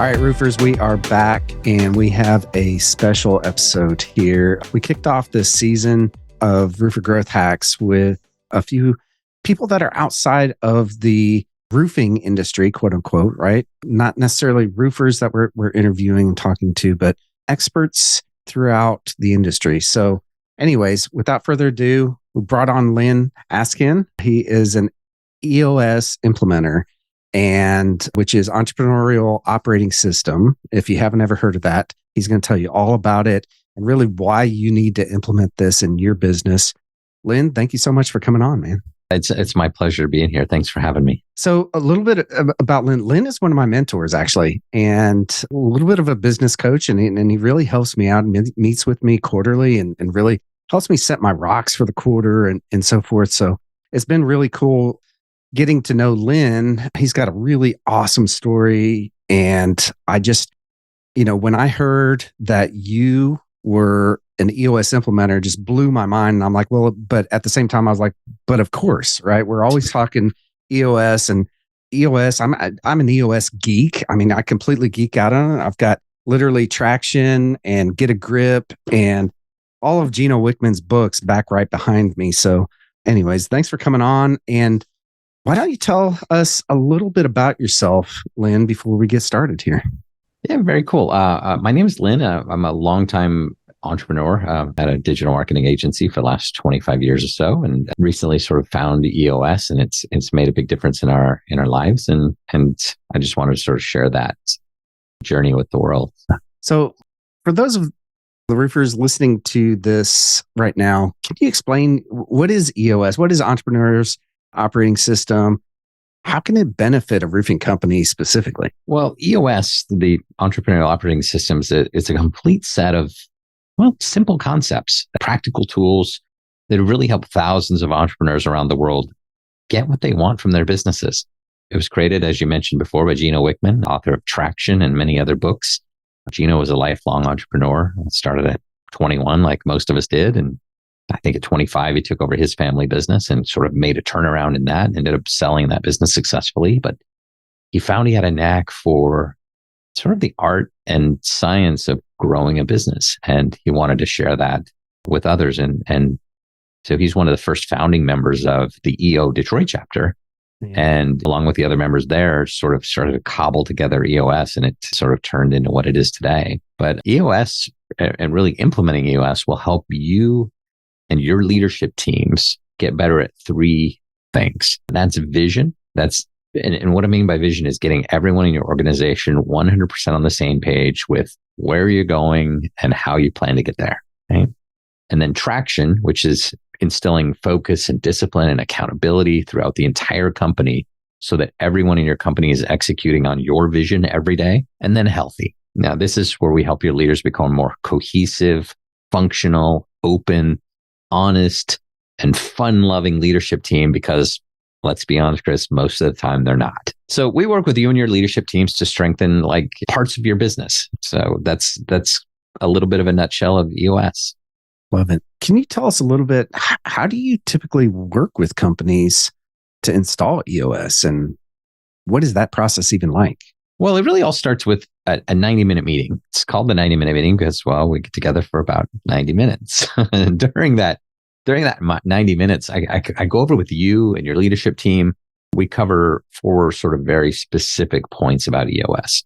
All right, roofers, we are back and we have a special episode here. We kicked off this season of Roofer Growth Hacks with a few people that are outside of the roofing industry, quote unquote, right? Not necessarily roofers that we're interviewing and talking to, but experts throughout the industry. So anyways, without further ado, we brought on Lyn Askin. He is an EOS Implementer, and which is entrepreneurial operating system. If you haven't ever heard of that, he's going to tell you all about it and really why you need to implement this in your business. Lyn, thank you so much for coming on, man. It's my pleasure being here. Thanks for having me. So a little bit about Lyn. Lyn is one of my mentors, actually, and a little bit of a business coach, and he really helps me out and meets with me quarterly and really helps me set my rocks for the quarter and so forth. So it's been really cool getting to know Lyn. He's got a really awesome story. And I just, when I heard that you were an EOS implementer, it just blew my mind. And I'm like, well, but at the same time, I was like, but of course, right? We're always talking EOS and EOS. I'm an EOS geek. I mean, I completely geek out on it. I've got literally Traction and Get a Grip and all of Gino Wickman's books back right behind me. So anyways, thanks for coming on. And why don't you tell us a little bit about yourself, Lyn, before we get started here? Yeah, very cool. My name is Lyn. I'm a longtime entrepreneur at a digital marketing agency for the last 25 years or so, and recently sort of found EOS, and it's made a big difference in our lives. And I just wanted to sort of share that journey with the world. So, for those of the roofers listening to this right now, can you explain what is EOS? What is Entrepreneur's Operating System? How can it benefit a roofing company specifically? Well, EOS, the Entrepreneurial Operating Systems, it's a complete set of, simple concepts, practical tools that really help thousands of entrepreneurs around the world get what they want from their businesses. It was created, as you mentioned before, by Gino Wickman, author of Traction and many other books. Gino was a lifelong entrepreneur. Started at 21, like most of us did, and I think at 25, he took over his family business and sort of made a turnaround in that, ended up selling that business successfully. But he found he had a knack for sort of the art and science of growing a business. And he wanted to share that with others. And so he's one of the first founding members of the EO Detroit chapter. Yeah. And along with the other members there, sort of started to cobble together EOS, and it sort of turned into what it is today. But EOS and really implementing EOS will help you and your leadership teams get better at three things. That's vision. And what I mean by vision is getting everyone in your organization 100% on the same page with where you're going and how you plan to get there. Right? And then traction, which is instilling focus and discipline and accountability throughout the entire company so that everyone in your company is executing on your vision every day. And then healthy. Now, this is where we help your leaders become more cohesive, functional, open, honest, and fun-loving leadership team, because let's be honest, Chris, most of the time they're not. So we work with you and your leadership teams to strengthen like parts of your business. So that's a little bit of a nutshell of EOS. Love it. Can you tell us a little bit, how do you typically work with companies to install EOS, and what is that process even like? Well, it really all starts with a 90-minute meeting. It's called the 90-minute meeting because, we get together for about 90 minutes. And during that 90 minutes, I go over with you and your leadership team. We cover 4 sort of very specific points about EOS.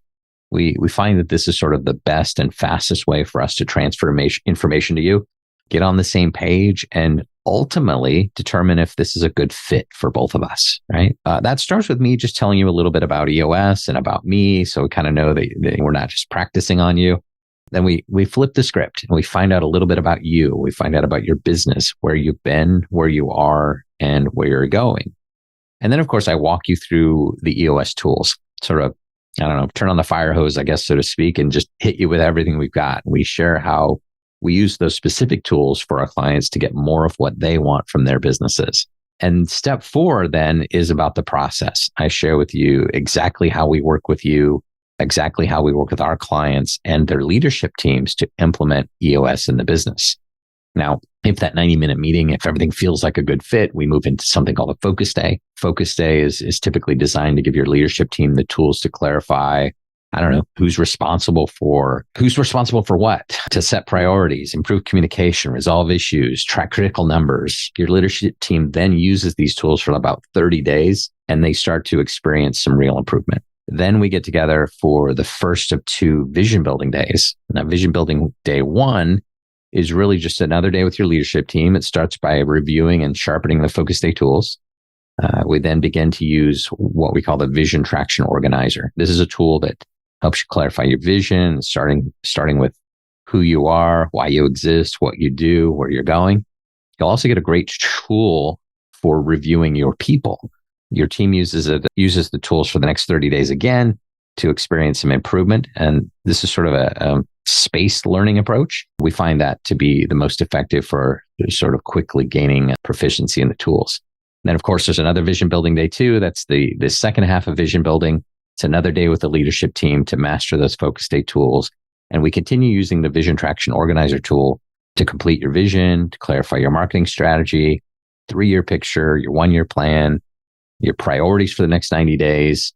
We find that this is sort of the best and fastest way for us to transfer information to you, get on the same page, and ultimately determine if this is a good fit for both of us, right? That starts with me just telling you a little bit about EOS and about me, so we kind of know that we're not just practicing on you. Then we flip the script and we find out a little bit about you. We find out about your business, where you've been, where you are, and where you're going. And then, of course, I walk you through the EOS tools, sort of, turn on the fire hose, I guess, so to speak, and just hit you with everything we've got. We share how we use those specific tools for our clients to get more of what they want from their businesses. And step 4 then is about the process. I share with you exactly how we work with you, exactly how we work with our clients and their leadership teams to implement EOS in the business. Now, if that 90-minute meeting, if everything feels like a good fit, we move into something called a focus day. Focus day is typically designed to give your leadership team the tools to clarify I don't know, who's responsible for what, to set priorities, improve communication, resolve issues, track critical numbers. Your leadership team then uses these tools for about 30 days and they start to experience some real improvement. Then we get together for the first of 2 vision building days. Now, vision building day 1 is really just another day with your leadership team. It starts by reviewing and sharpening the focus day tools. We then begin to use what we call the Vision Traction Organizer. This is a tool that helps you clarify your vision, starting with who you are, why you exist, what you do, where you're going. You'll also get a great tool for reviewing your people. Your team uses the tools for the next 30 days again to experience some improvement. And this is sort of a spaced learning approach. We find that to be the most effective for sort of quickly gaining proficiency in the tools. And then, of course, there's another vision building day 2. That's the second half of vision building. It's another day with the leadership team to master those focus day tools. And we continue using the Vision Traction Organizer tool to complete your vision, to clarify your marketing strategy, 3-year picture, your 1-year plan, your priorities for the next 90 days.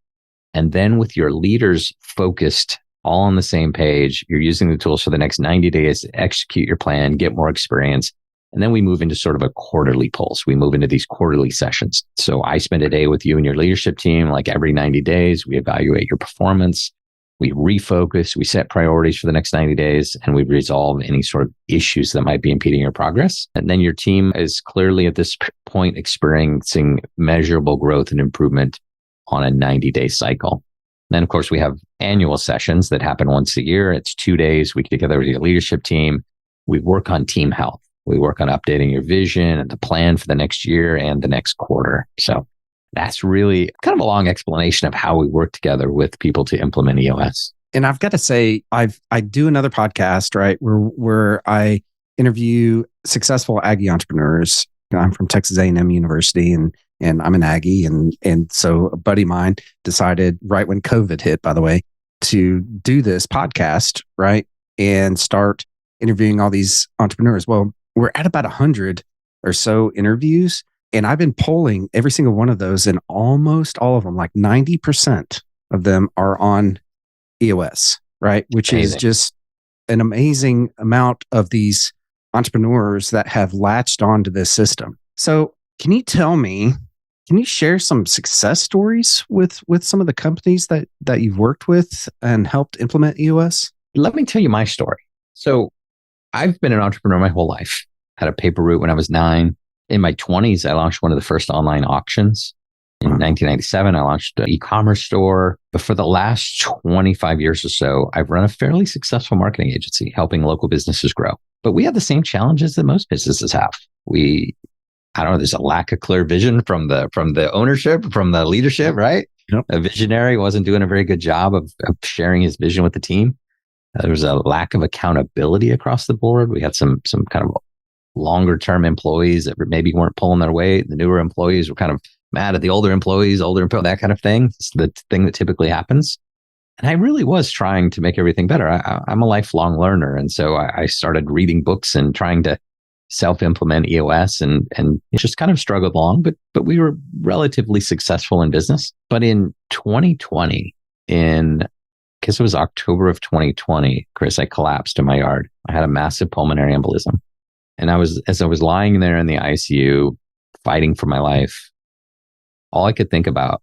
And then with your leaders focused all on the same page, you're using the tools for the next 90 days to execute your plan, get more experience. And then we move into sort of a quarterly pulse. We move into these quarterly sessions. So I spend a day with you and your leadership team, like every 90 days. We evaluate your performance. We refocus. We set priorities for the next 90 days, and we resolve any sort of issues that might be impeding your progress. And then your team is clearly at this point experiencing measurable growth and improvement on a 90-day cycle. And then, of course, we have annual sessions that happen once a year. It's 2 days. We get together with your leadership team. We work on team health. We work on updating your vision and the plan for the next year and the next quarter. So that's really kind of a long explanation of how we work together with people to implement EOS. And I've got to say, I do another podcast, right, where I interview successful Aggie entrepreneurs. I'm from Texas A&M University, and I'm an Aggie, and so a buddy of mine decided right when COVID hit, by the way, to do this podcast, right, and start interviewing all these entrepreneurs. Well, we're at about 100 or so interviews, and I've been polling every single one of those, and almost all of them, like 90% of them, are on EOS, right? Which Amazing. Is just an amazing amount of these entrepreneurs that have latched onto this system. So can you share some success stories with some of the companies that you've worked with and helped implement EOS? Let me tell you my story. So I've been an entrepreneur my whole life. Had a paper route when I was 9. In my 20s, I launched one of the first online auctions. In 1997, I launched an e-commerce store. But for the last 25 years or so, I've run a fairly successful marketing agency, helping local businesses grow. But we have the same challenges that most businesses have. I don't know, there's a lack of clear vision from the ownership, from the leadership, right? Yep. A visionary wasn't doing a very good job of sharing his vision with the team. There was a lack of accountability across the board. We had some kind of longer term employees that maybe weren't pulling their weight. The newer employees were kind of mad at the older employees, that kind of thing. It's the thing that typically happens. And I really was trying to make everything better. I'm a lifelong learner. And so I started reading books and trying to self-implement EOS and just kind of struggled along, but we were relatively successful in business. But in 2020, I guess it was October of 2020, Chris, I collapsed in my yard. I had a massive pulmonary embolism. And as I was lying there in the ICU, fighting for my life, all I could think about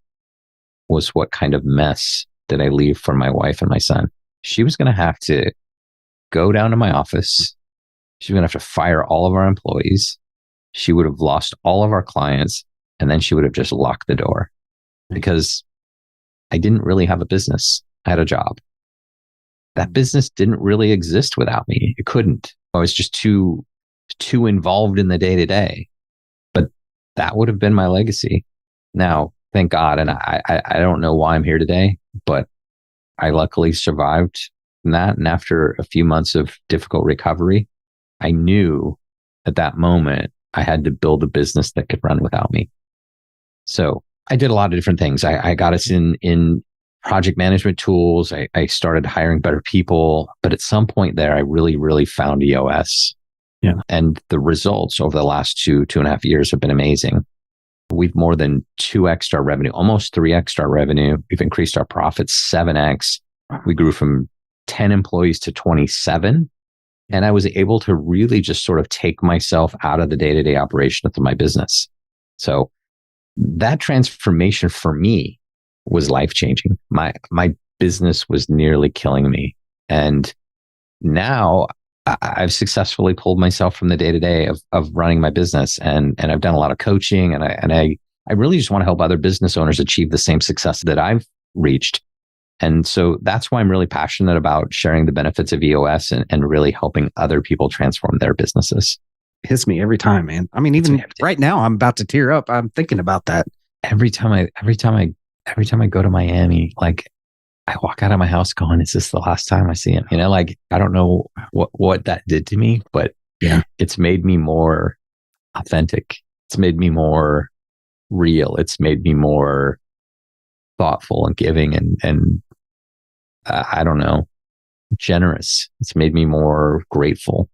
was what kind of mess did I leave for my wife and my son. She was going to have to go down to my office. She was going to have to fire all of our employees. She would have lost all of our clients. And then she would have just locked the door because I didn't really have a business. I had a job. That business didn't really exist without me. It couldn't. I was just too involved in the day to day. But that would have been my legacy. Now, thank God. And I don't know why I'm here today, but I luckily survived that. And after a few months of difficult recovery, I knew at that moment I had to build a business that could run without me. So I did a lot of different things. I got us in project management tools. I started hiring better people. But at some point there, I really, really found EOS. Yeah. And the results over the last 2.5 years have been amazing. We've more than 2x our revenue, almost 3x our revenue. We've increased our profits 7x. We grew from 10 employees to 27. And I was able to really just sort of take myself out of the day-to-day operation of my business. So that transformation for me was life-changing. My business was nearly killing me. And now I've successfully pulled myself from the day-to-day of running my business. And I've done a lot of coaching, and I really just want to help other business owners achieve the same success that I've reached. And so that's why I'm really passionate about sharing the benefits of EOS and really helping other people transform their businesses. It hits me every time, man. I mean, even right now, I'm about to tear up. I'm thinking about that. Every time I go to Miami, like I walk out of my house going, is this the last time I see him? You know, like, I don't know what that did to me, but yeah, it's made me more authentic. It's made me more real. It's made me more thoughtful and giving and I don't know, generous. It's made me more grateful.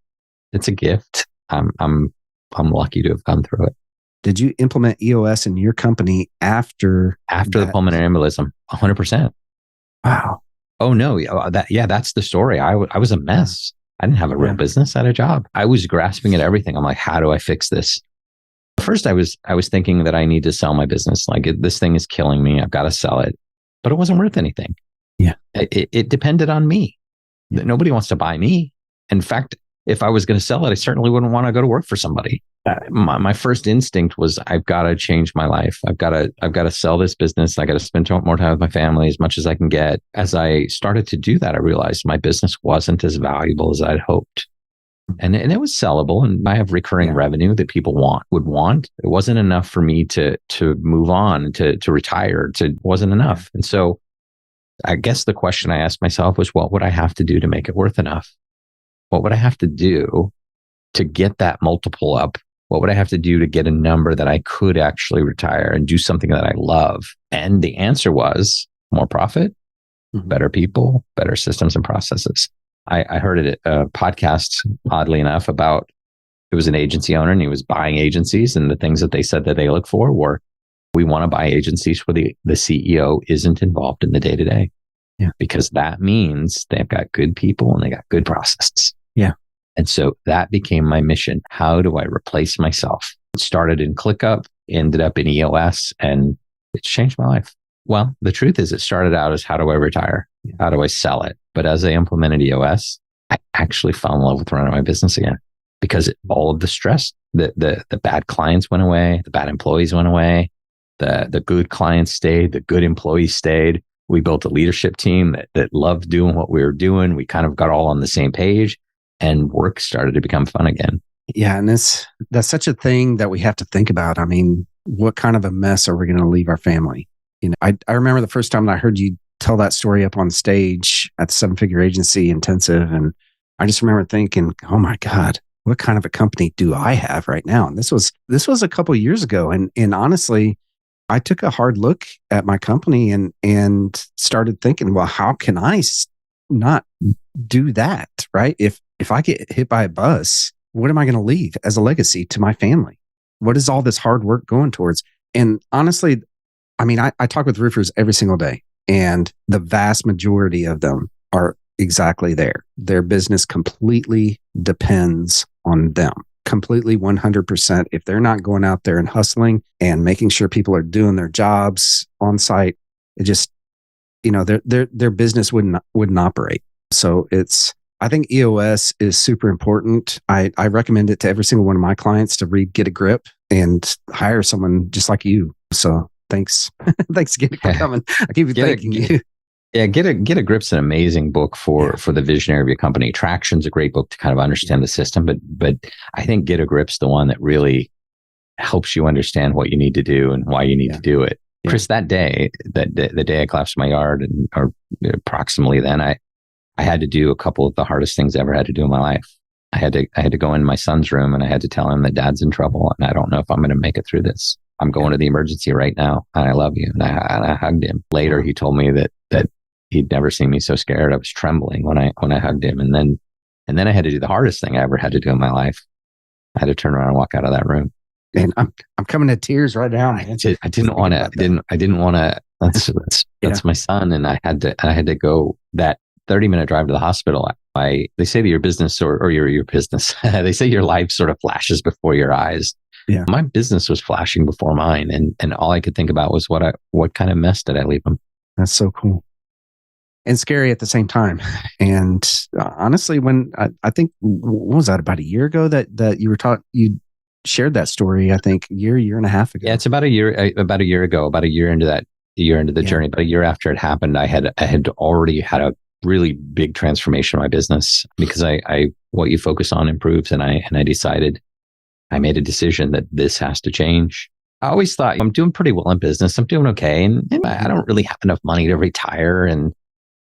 It's a gift. I'm lucky to have gone through it. Did you implement EOS in your company after the pulmonary embolism? 100%. Wow. Oh no. That's the story. I was a mess. I didn't have a real business. I had a job. I was grasping at everything. I'm like, how do I fix this? First, I was thinking that I need to sell my business. Like, this thing is killing me. I've got to sell it. But it wasn't worth anything. Yeah. It depended on me. Nobody wants to buy me. In fact, if I was going to sell it, I certainly wouldn't want to go to work for somebody. My first instinct was, I've got to change my life. I've got to sell this business. I got to spend more time with my family, as much as I can get. As I started to do that, I realized my business wasn't as valuable as I'd hoped. And it was sellable, and I have recurring revenue that people would want. It wasn't enough for me to move on, to retire. It wasn't enough. And so I guess the question I asked myself was, what would I have to do to make it worth enough? What would I have to do to get that multiple up? What would I have to do to get a number that I could actually retire and do something that I love? And the answer was more profit, better people, better systems and processes. I heard it at a podcast, oddly enough, about, it was an agency owner and he was buying agencies, and the things that they said that they look for were, we want to buy agencies where the CEO isn't involved in the day-to-day. Yeah. Because that means they've got good people and they got good processes. Yeah. And so that became my mission. How do I replace myself? It started in ClickUp, ended up in EOS, and it's changed my life. Well, the truth is, it started out as, how do I retire? How do I sell it? But as I implemented EOS, I actually fell in love with running my business again, because all of the stress, the bad clients went away, the bad employees went away, the good clients stayed, the good employees stayed. We built a leadership team that loved doing what we were doing. We kind of got all on the same page, and work started to become fun again. Yeah. And that's such a thing that we have to think about. I mean, what kind of a mess are we going to leave our family? You know, I remember the first time that I heard you tell that story up on stage at the 7-figure agency intensive. And I just remember thinking, oh my God, what kind of a company do I have right now? And this was a couple of years ago. And honestly, I took a hard look at my company and started thinking, well, how can I not do that? Right? If I get hit by a bus, what am I going to leave as a legacy to my family? What is all this hard work going towards? And honestly, I mean, I talk with roofers every single day, and the vast majority of them are exactly there. Their business completely depends on them. Completely 100%. If they're not going out there and hustling and making sure people are doing their jobs on site, it just, you know, their business wouldn't operate. So I think EOS is super important. I recommend it to every single one of my clients to read Get a Grip and hire someone just like you. So thanks. Thanks again for coming. I keep thanking you. Yeah, Get a Grip's an amazing book for the visionary of your company. Traction's a great book to kind of understand the system, but I think Get a Grip's the one that really helps you understand what you need to do and why you need to do it. Yeah. Chris, the day I collapsed my yard, or approximately then, I had to do a couple of the hardest things I ever had to do in my life. I had to go in my son's room, and I had to tell him that Dad's in trouble, and I don't know if I'm going to make it through this. I'm going to the emergency right now, and I love you. And I hugged him. Later, he told me that he'd never seen me so scared. I was trembling when I hugged him. And then I had to do the hardest thing I ever had to do in my life. I had to turn around and walk out of that room. And I'm coming to tears right now. I didn't want to. I didn't want to. That's my son, and I had to go that 30-minute drive to the hospital. They say that your business or your business, they say your life sort of flashes before your eyes. Yeah. My business was flashing before mine, and all I could think about was what kind of mess did I leave him? That's so cool. And scary at the same time. And honestly, when I think, what was that, about a year ago that you shared that story, I think year and a half ago. Yeah, it's about a year ago, about a year into the journey, but a year after it happened, I had already had a really big transformation in my business because what you focus on improves. And I made a decision that this has to change. I always thought I'm doing pretty well in business. I'm doing okay. And I don't really have enough money to retire. And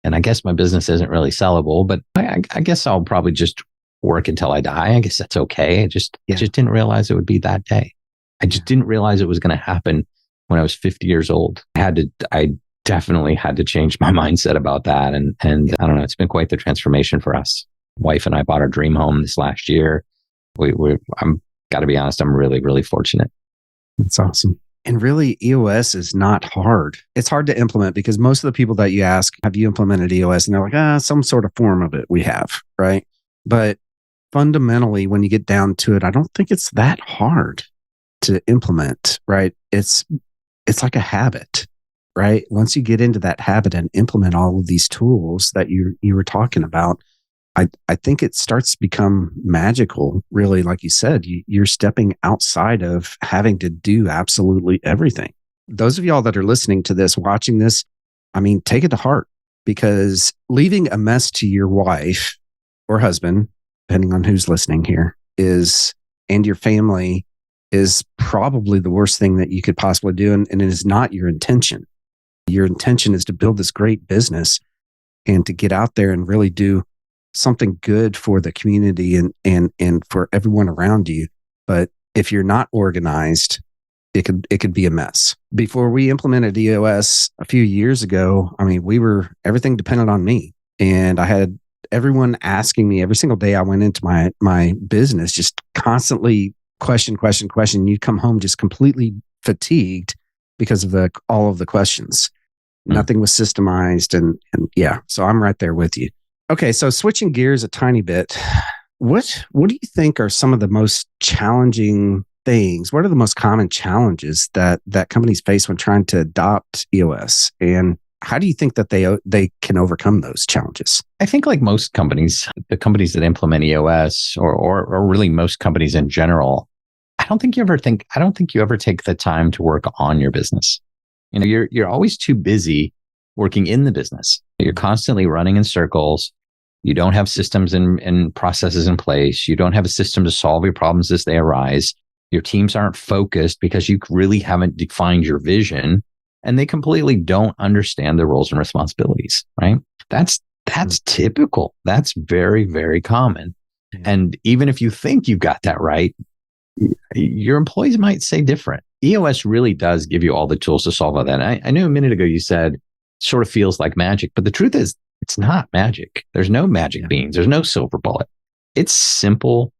I guess my business isn't really sellable, but I guess I'll probably just work until I die. I guess that's okay. I just didn't realize it would be that day. I just didn't realize it was going to happen when I was 50 years old. I definitely had to change my mindset about that. And I don't know, it's been quite the transformation for us. Wife and I bought our dream home this last year. I'm got to be honest, I'm really, really fortunate. That's awesome. And really, EOS is not hard. It's hard to implement because most of the people that you ask, have you implemented EOS? And they're like, some sort of form of it we have, right? But fundamentally, when you get down to it, I don't think it's that hard to implement, right? It's like a habit, right? Once you get into that habit and implement all of these tools that you were talking about, I think it starts to become magical, really. Like you said, you're stepping outside of having to do absolutely everything. Those of y'all that are listening to this, watching this, I mean, take it to heart, because leaving a mess to your wife or husband, depending on who's listening here, and your family is probably the worst thing that you could possibly do. And it is not your intention. Your intention is to build this great business and to get out there and really do something good for the community and for everyone around you. But if you're not organized, it could be a mess. Before we implemented EOS a few years ago, I mean, everything depended on me. And I had everyone asking me every single day I went into my business, just constantly question. You'd come home just completely fatigued because of all of the questions. Nothing was systemized. And yeah, so I'm right there with you. Okay, so switching gears a tiny bit, what do you think are some of the most challenging things? What are the most common challenges that companies face when trying to adopt EOS? And how do you think that they can overcome those challenges? I think like most companies, the companies that implement EOS or really most companies in general, I don't think you ever take the time to work on your business. You know, you're always too busy working in the business. You're constantly running in circles. You don't have systems and processes in place. You don't have a system to solve your problems as they arise. Your teams aren't focused because you really haven't defined your vision, and they completely don't understand their roles and responsibilities, right? That's typical. That's very, very common. Yeah. And even if you think you've got that right, your employees might say different. EOS really does give you all the tools to solve all that. And I knew a minute ago you said it sort of feels like magic, but the truth is it's not magic. There's no magic beans. There's no silver bullet. It's simple,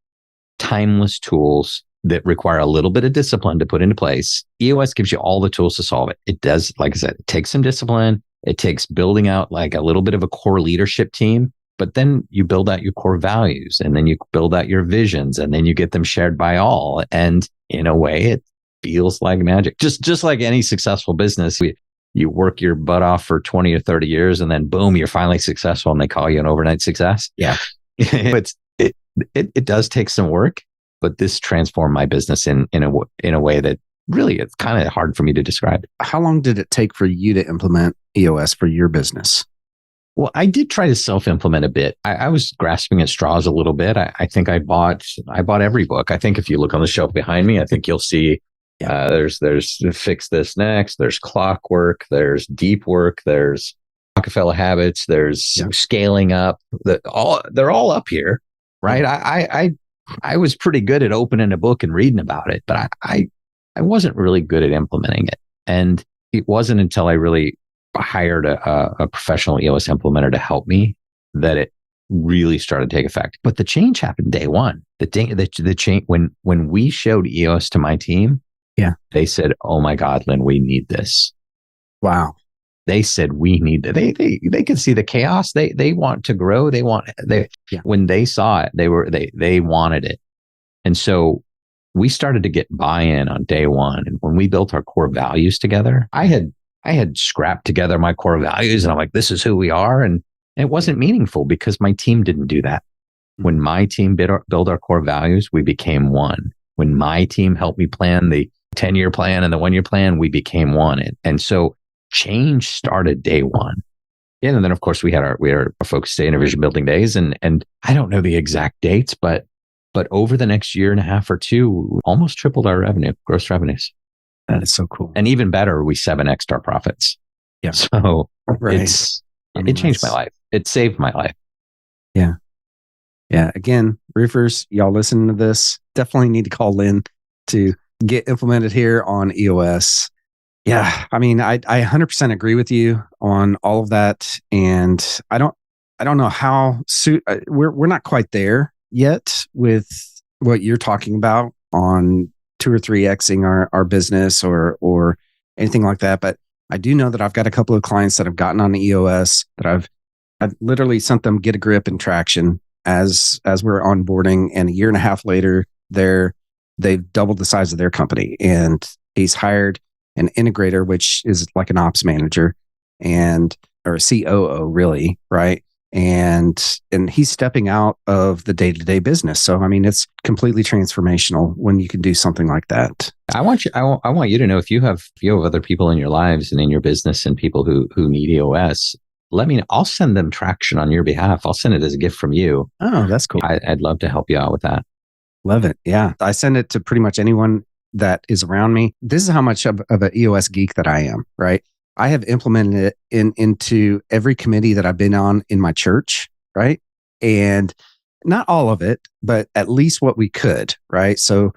timeless tools that require a little bit of discipline to put into place. EOS gives you all the tools to solve it. It does, like I said, it takes some discipline. It takes building out like a little bit of a core leadership team, but then you build out your core values, and then you build out your visions, and then you get them shared by all. And in a way, it feels like magic. Just like any successful business, you work your butt off for 20 or 30 years, and then boom, you're finally successful, and they call you an overnight success. Yeah. It does take some work, but this transformed my business in a way that really it's kind of hard for me to describe. How long did it take for you to implement EOS for your business? Well, I did try to self-implement a bit. I was grasping at straws a little bit. I think I bought every book. I think if you look on the shelf behind me, I think you'll see there's Fix This Next, there's Clockwork, there's Deep Work, there's Rockefeller Habits, there's Scaling Up. They're all up here, right? I was pretty good at opening a book and reading about it, but I wasn't really good at implementing it. And it wasn't until I really hired a professional EOS implementer to help me that really started to take effect. But the change happened day one. The change when we showed EOS to my team, they said, "Oh my God, Lyn, we need this." Wow. They said we need that. They could see the chaos. They want to grow. When they saw it, they wanted it. And so we started to get buy-in on day one. And when we built our core values together, I had scrapped together my core values and I'm like, this is who we are. And it wasn't meaningful because my team didn't do that. When my team build our core values, we became one. When my team helped me plan the 10-year plan and the 1-year plan, we became one. And so change started day one. Yeah, and then of course we had our focus day and our vision building days. And I don't know the exact dates, but over the next year and a half or two, we almost tripled our gross revenues. That is so cool. And even better, we 7x'd our profits. Yeah. So right. It changed my life. It saved my life. Yeah. Yeah. Again, roofers, y'all listening to this, definitely need to call Lyn to get implemented here on EOS. Yeah. I mean, I 100% agree with you on all of that. And I don't know how soon we're not quite there yet with what you're talking about on 2 or 3xing our business or anything like that. But I do know that I've got a couple of clients that have gotten on the EOS that I've literally sent them Get a Grip and Traction as we're onboarding. And a year and a half later, they've doubled the size of their company. And he's hired an integrator, which is like an ops manager or a COO really, right? And he's stepping out of the day-to-day business. So, I mean, it's completely transformational when you can do something like that. I want you to know if you have other people in your lives and in your business and people who need EOS, let me know. I'll send them traction on your behalf. I'll send it as a gift from you. Oh, that's cool. I'd love to help you out with that. Love it. Yeah. I send it to pretty much anyone that is around me. This is how much of an EOS geek that I am, right? I have implemented it into every committee that I've been on in my church, right? And not all of it, but at least what we could, right? So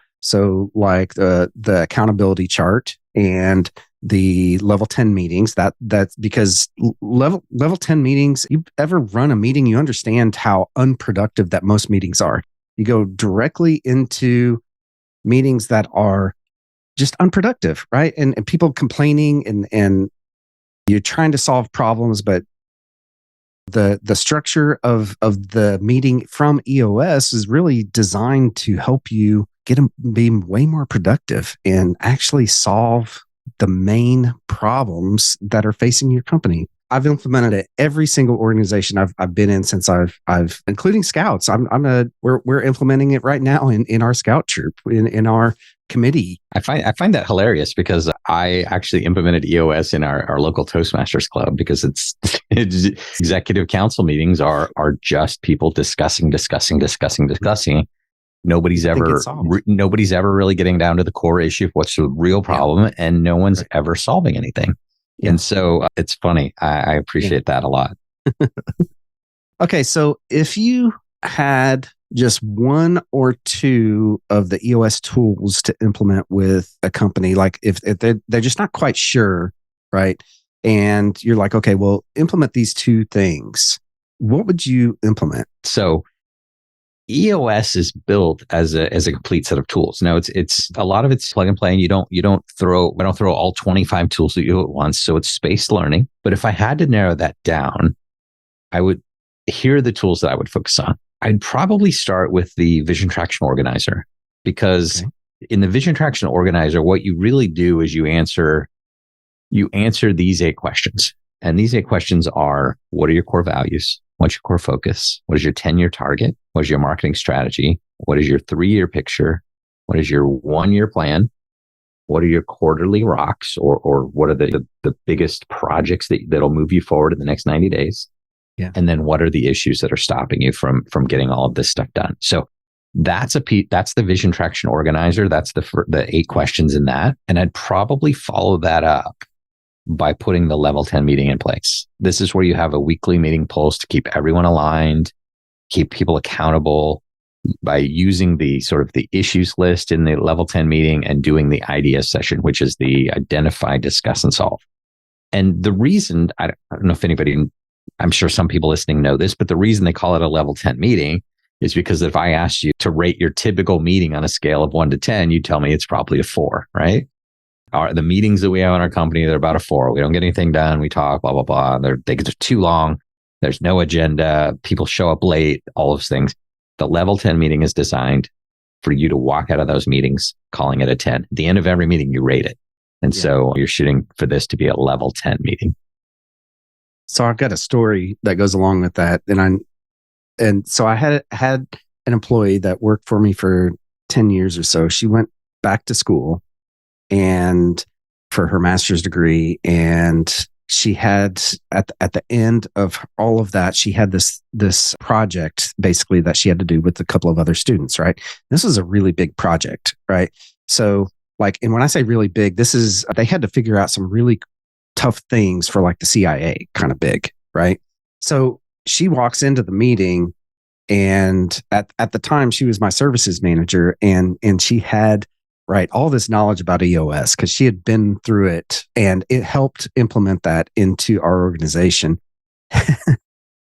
like the accountability chart and the level 10 meetings, that's because level 10 meetings, you ever run a meeting, you understand how unproductive that most meetings are. You go directly into meetings that are just unproductive, right? And people complaining and you're trying to solve problems, but the structure of the meeting from EOS is really designed to help you get them be way more productive and actually solve the main problems that are facing your company. I've implemented it every single organization I've been in since I've including Scouts. We're implementing it right now in our Scout troop in our committee. I find that hilarious because I actually implemented EOS in our local Toastmasters club because it's executive council meetings are just people discussing. Nobody's ever really getting down to the core issue of what's the real problem, and no one's ever solving anything. Yeah. And so it's funny. I appreciate that a lot. Okay. So if you had just 1 or 2 of the EOS tools to implement with a company, like if they're just not quite sure, right? And you're like, okay, well, implement these 2 things. What would you implement? So EOS is built as a complete set of tools. Now it's a lot of it's plug and play, and we don't throw all 25 tools at you at once. So it's spaced learning. But if I had to narrow that down, here are the tools that I would focus on. I'd probably start with the Vision Traction Organizer, because in the Vision Traction Organizer, what you really do is you answer these 8 questions. And these 8 questions are: what are your core values? What's your core focus? What is your 10-year target? What is your marketing strategy? What is your 3-year picture? What is your 1-year plan? What are your quarterly rocks, or what are the biggest projects that'll move you forward in the next 90 days? Yeah. And then what are the issues that are stopping you from getting all of this stuff done? So that's the Vision Traction Organizer. That's the 8 questions in that. And I'd probably follow that up by putting the level 10 meeting in place. This is where you have a weekly meeting pulse to keep everyone aligned, keep people accountable by using the sort of the issues list in the level 10 meeting and doing the idea session, which is the identify, discuss, and solve. And the reason, I don't know if anybody I'm sure some people listening know this, but the reason they call it a level 10 meeting is because if I asked you to rate your typical meeting on a scale of 1 to 10, you tell me it's probably a 4, right? The meetings that we have in our company, they're about a 4. We don't get anything done. We talk, blah, blah, blah. They're too long. There's no agenda. People show up late, all those things. The level 10 meeting is designed for you to walk out of those meetings calling it a 10. At the end of every meeting, you rate it. And so you're shooting for this to be a level 10 meeting. So I've got a story that goes along with that. And so I had an employee that worked for me for 10 years or so. She went back to school and for her master's degree. And she had at the end of all of that, she had this project basically that she had to do with a couple of other students, right? This was a really big project, right? So and when I say really big, they had to figure out some really tough things for like the CIA, kind of big, right? So she walks into the meeting, and at the time she was my services manager, and she had all this knowledge about EOS because she had been through it, and it helped implement that into our organization.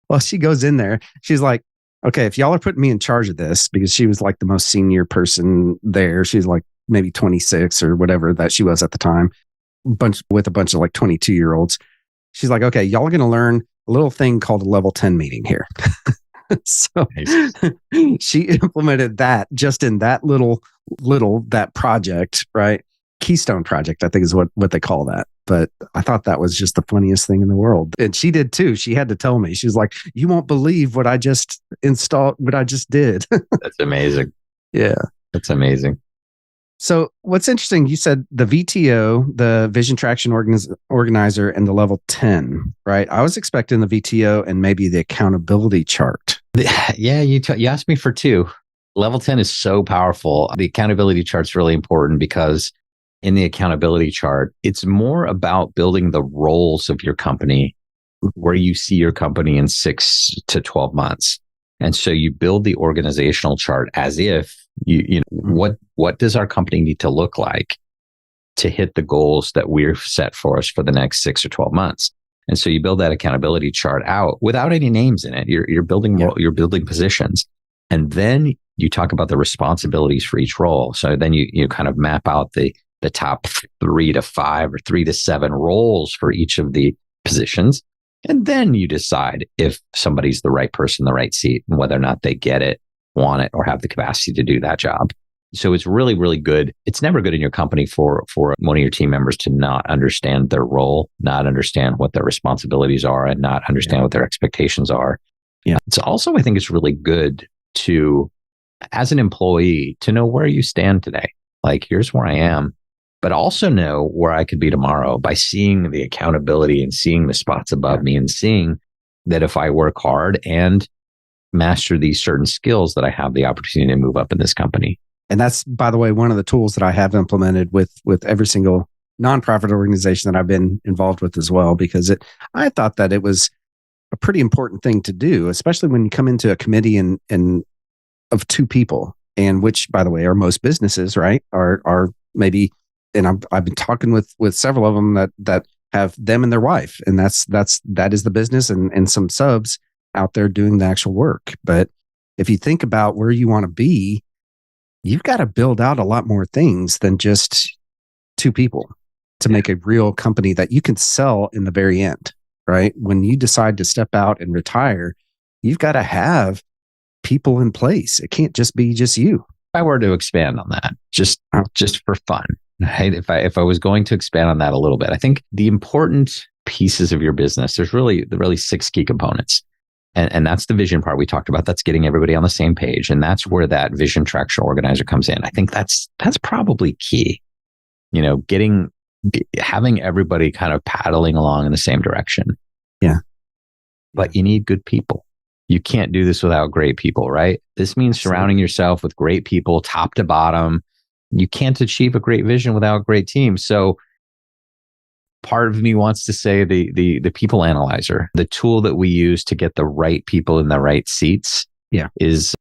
Well, she goes in there, she's like, okay, if y'all are putting me in charge of this, because she was like the most senior person there. She's like maybe 26 or whatever that she was at the time, with a bunch of like 22-year-olds. She's like, okay, y'all are going to learn a little thing called a level 10 meeting here. So she implemented that just in that that project, right? Keystone project, I think is what they call that. But I thought that was just the funniest thing in the world. And she did too. She had to tell me. She was like, you won't believe what I just installed, what I just did. That's amazing. Yeah. That's amazing. So what's interesting, you said the VTO, the Vision Traction Organizer, and the level 10, right? I was expecting the VTO and maybe the accountability chart. Yeah, you asked me for 2. Level 10 is so powerful. The accountability chart's really important because in the accountability chart, it's more about building the roles of your company, where you see your company in 6 to 12 months. And so you build the organizational chart as if what does our company need to look like to hit the goals that we've set for us for the next 6 or 12 months. And so you build that accountability chart out without any names in it. You're building positions. And then you talk about the responsibilities for each role. So then you kind of map out the top 3 to 5 or 3 to 7 roles for each of the positions. And then you decide if somebody's the right person, the right seat, and whether or not they get it, want it, or have the capacity to do that job. So it's really, really good. It's never good in your company for one of your team members to not understand their role, not understand what their responsibilities are, and not understand what their expectations are. Yeah. It's also, I think it's really good to, as an employee, to know where you stand today. Like, here's where I am, but also know where I could be tomorrow by seeing the accountability and seeing the spots above me and seeing that if I work hard and master these certain skills, that I have the opportunity to move up in this company. And that's, by the way, one of the tools that I have implemented with every single nonprofit organization that I've been involved with as well, because I thought that it was a pretty important thing to do, especially when you come into a committee and of 2 people, and which, by the way, are most businesses, right? Are maybe, and I've been talking with several of them that have them and their wife, and that is the business, and some subs out there doing the actual work. But if you think about where you want to be, you've got to build out a lot more things than just 2 people to make a real company that you can sell in the very end, right? When you decide to step out and retire, you've got to have people in place. It can't just be just you. If I were to expand on that, just for fun, right? If I was going to expand on that a little bit, I think the important pieces of your business, there's really 6 key components. And that's the vision part we talked about. That's getting everybody on the same page. And that's where that vision traction organizer comes in. I think that's probably key. Having everybody kind of paddling along in the same direction. Yeah. But you need good people. You can't do this without great people, right? This means surrounding yourself with great people, top to bottom. You can't achieve a great vision without a great team. So part of me wants to say the people analyzer, the tool that we use to get the right people in the right seats, is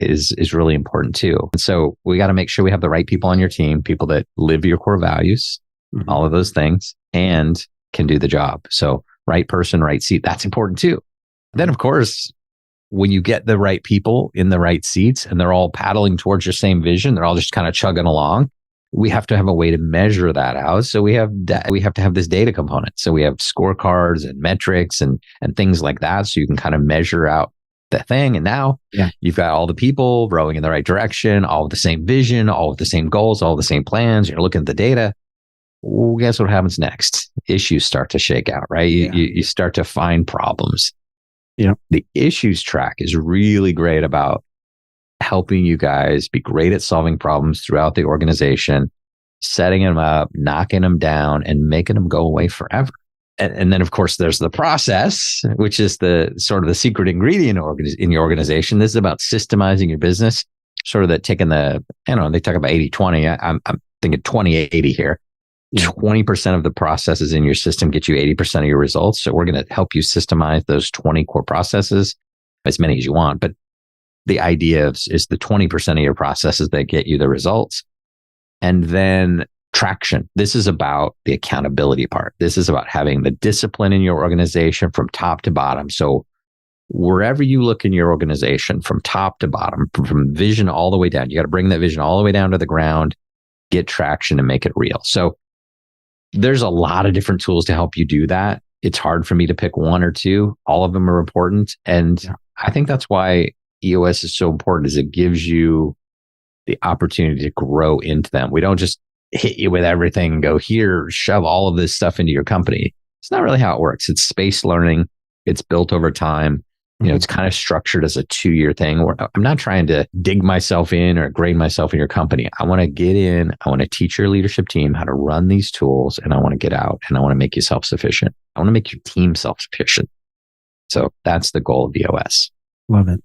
really important too. And so we got to make sure we have the right people on your team, people that live your core values, all of those things, and can do the job. So right person, right seat, that's important too. Then, of course, when you get the right people in the right seats and they're all paddling towards your same vision, they're all just kind of chugging along. We have to have a way to measure that out. So we have to have this data component. So we have scorecards and metrics and things like that. So you can kind of measure out the thing. And now you've got all the people rowing in the right direction, all with the same vision, all with the same goals, all the same plans. You're looking at the data. Well, guess what happens next? Issues start to shake out, right? You start to find problems. The issues track is really great about helping you guys be great at solving problems throughout the organization, setting them up, knocking them down, and making them go away forever. And then, of course, there's the process, which is the sort of the secret ingredient in your organization. This is about systemizing your business, sort of that taking they talk about 80-20. I'm thinking 20-80 here. 20% of the processes in your system get you 80% of your results. So we're going to help you systemize those 20 core processes, as many as you want. But the idea is the 20% of your processes that get you the results. And then traction. This is about the accountability part. This is about having the discipline in your organization from top to bottom. So wherever you look in your organization, from top to bottom, from vision all the way down, you got to bring that vision all the way down to the ground, get traction and make it real. So there's a lot of different tools to help you do that. It's hard for me to pick one or two. All of them are important. And I think that's why EOS is so important, is it gives you the opportunity to grow into them. We don't just hit you with everything and go, here, shove all of this stuff into your company. It's not really how it works. It's space learning. It's built over time. It's kind of structured as a 2-year thing where I'm not trying to dig myself in or grade myself in your company. I want to get in. I want to teach your leadership team how to run these tools, and I want to get out and I want to make you self-sufficient. I want to make your team self-sufficient. So that's the goal of EOS. Love it.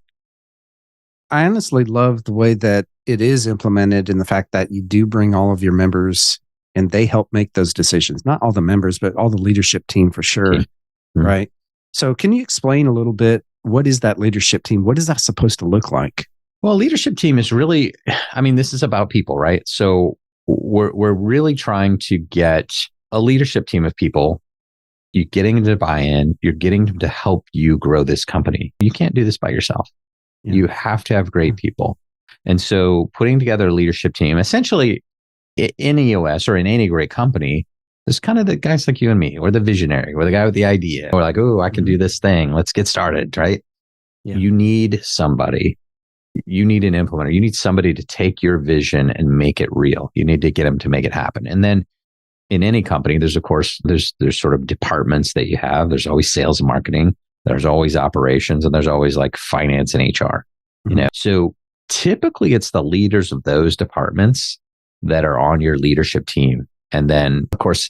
I honestly love the way that it is implemented, and the fact that you do bring all of your members and they help make those decisions. Not all the members, but all the leadership team for sure. Mm-hmm. Right. So can you explain a little bit, what is that leadership team? What is that supposed to look like? Well, leadership team is really, this is about people, right? So we're really trying to get a leadership team of people. You're getting them to buy in. You're getting them to help you grow this company. You can't do this by yourself. Yeah. You have to have great people. And so putting together a leadership team, essentially in EOS or in any great company, there's kind of the guys like you and me, or the visionary, or the guy with the idea, or like, oh, I can do this thing. Let's get started, right? Yeah. You need somebody. You need an implementer. You need somebody to take your vision and make it real. You need to get them to make it happen. And then in any company, there's sort of departments that you have. There's always sales and marketing. There's always operations, and there's always like finance and HR. Mm-hmm. So typically it's the leaders of those departments that are on your leadership team. And then, of course,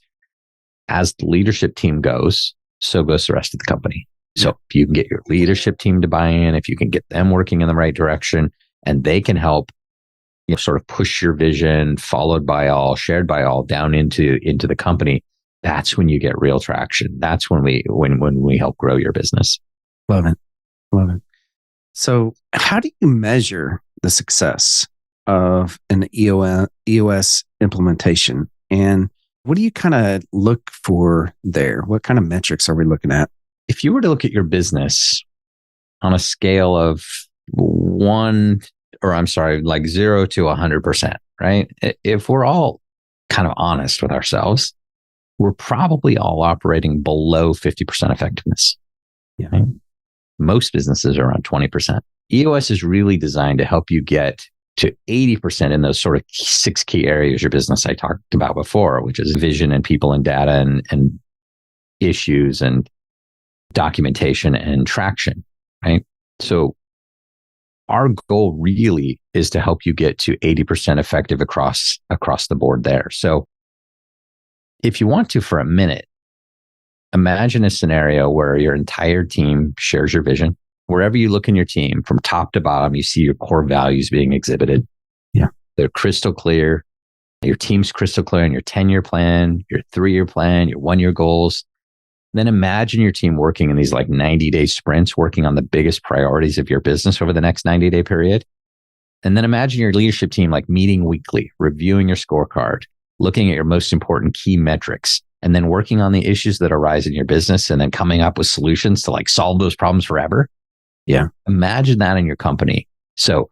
as the leadership team goes, so goes the rest of the company. So if you can get your leadership team to buy in, if you can get them working in the right direction, and they can help, sort of push your vision, followed by all, shared by all, down into the company, that's when you get real traction. That's when we help grow your business. Love it. Love it. So how do you measure the success of an EOS implementation? And what do you kind of look for there? What kind of metrics are we looking at? If you were to look at your business on a scale of 0 to 100%, right? If we're all kind of honest with ourselves, we're probably all operating below 50% effectiveness. Yeah. Right? Most businesses are around 20%. EOS is really designed to help you get to 80% in those sort of 6 key areas of your business I talked about before, which is vision and people and data and issues and documentation and traction, right? So our goal really is to help you get to 80% effective across the board there. So if you want to, for a minute, imagine a scenario where your entire team shares your vision. Wherever you look in your team, from top to bottom, you see your core values being exhibited. Yeah. They're crystal clear. Your team's crystal clear on your 10-year plan, your 3-year plan, your 1-year goals. Then imagine your team working in these like 90-day sprints, working on the biggest priorities of your business over the next 90-day period. And then imagine your leadership team like meeting weekly, reviewing your scorecard, looking at your most important key metrics, and then working on the issues that arise in your business and then coming up with solutions to like solve those problems forever. Yeah. Imagine that in your company. So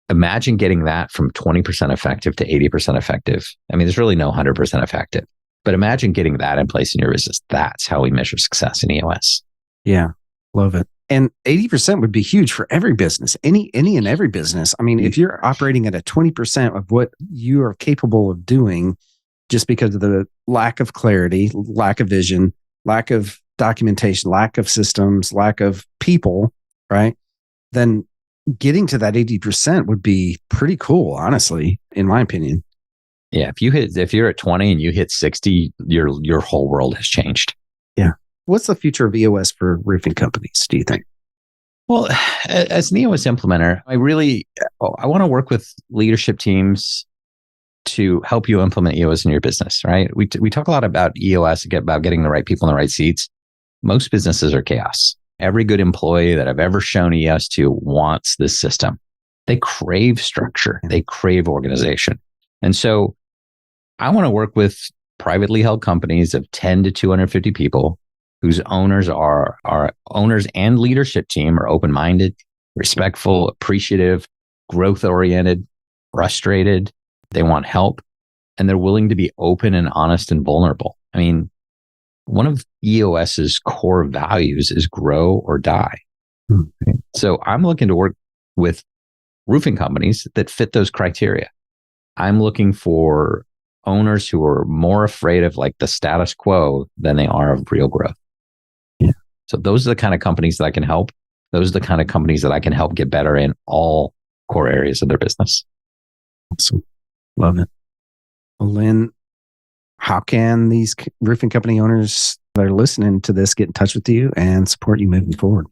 imagine getting that from 20% effective to 80% effective. I mean, there's really no 100% effective, but imagine getting that in place in your business. That's how we measure success in EOS. Yeah. Love it. And 80% would be huge for every business, any and every business. I mean, if you're operating at a 20% of what you are capable of doing, just because of the lack of clarity, lack of vision, lack of documentation, lack of systems, lack of people, right? Then getting to that 80% would be pretty cool, honestly, in my opinion. Yeah. If you're at 20 and you hit 60, your whole world has changed. Yeah. What's the future of EOS for roofing companies, do you think? Well, as an EOS implementer, I want to work with leadership teams to help you implement EOS in your business, right? We talk a lot about EOS, about getting the right people in the right seats. Most businesses are chaos. Every good employee that I've ever shown EOS to wants this system. They crave structure. They crave organization. And so I want to work with privately held companies of 10 to 250 people whose owners are owners and leadership team are open-minded, respectful, appreciative, growth-oriented, frustrated. They want help, and they're willing to be open and honest and vulnerable. I mean, one of EOS's core values is grow or die. Okay. So I'm looking to work with roofing companies that fit those criteria. I'm looking for owners who are more afraid of like the status quo than they are of real growth. Yeah. So those are the kind of companies that I can help. Those are the kind of companies that I can help get better in all core areas of their business. Awesome. Love it. Well, Lyn, how can these roofing company owners that are listening to this get in touch with you and support you moving forward?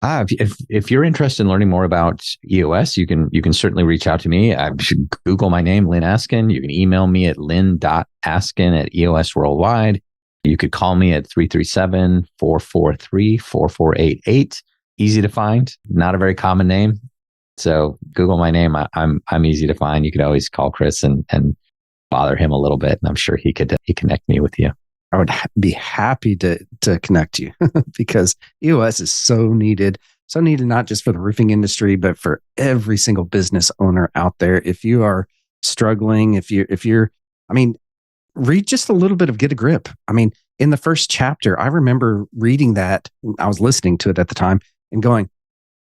If you're interested in learning more about EOS, you can certainly reach out to me. I should Google my name, Lyn Askin. You can email me at lyn.askin@EOS Worldwide. You could call me at 337-443-4488. Easy to find, not a very common name. So Google my name. I'm easy to find. You could always call Chris and bother him a little bit, and I'm sure he could connect me with you. I would be happy to connect you because EOS is so needed not just for the roofing industry, but for every single business owner out there. If you are struggling, if you're, I mean, read just a little bit of Get a Grip. I mean, in the first chapter, I remember reading that. I was listening to it at the time and going,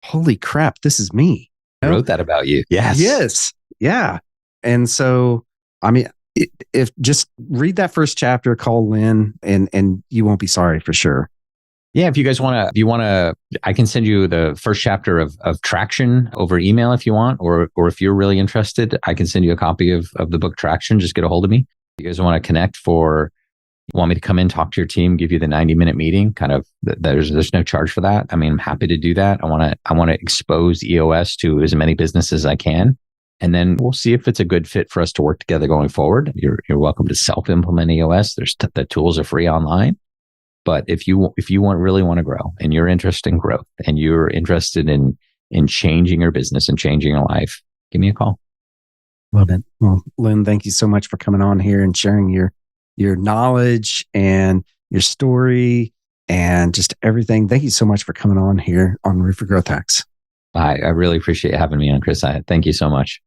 holy crap, this is me. I wrote that about you. Yes. Yes. Yeah. And so, I mean, if just read that first chapter, call Lyn, and you won't be sorry for sure. Yeah. If you guys want to, I can send you the first chapter of Traction over email if you want, or if you're really interested, I can send you a copy of the book Traction. Just get a hold of me. If you guys want to connect want me to come in, talk to your team, give you the 90-minute meeting, kind of, there's no charge for that. I mean, I'm happy to do that. I want to expose EOS to as many businesses as I can. And then we'll see if it's a good fit for us to work together going forward. You're welcome to self-implement EOS. The tools are free online. But if you really want to grow and you're interested in growth and you're interested in changing your business and changing your life, give me a call. Love it. Well, Lyn, thank you so much for coming on here and sharing your knowledge and your story and just everything. Thank you so much for coming on here on Roofer Growth Hacks. I really appreciate having me on, Chris. Thank you so much.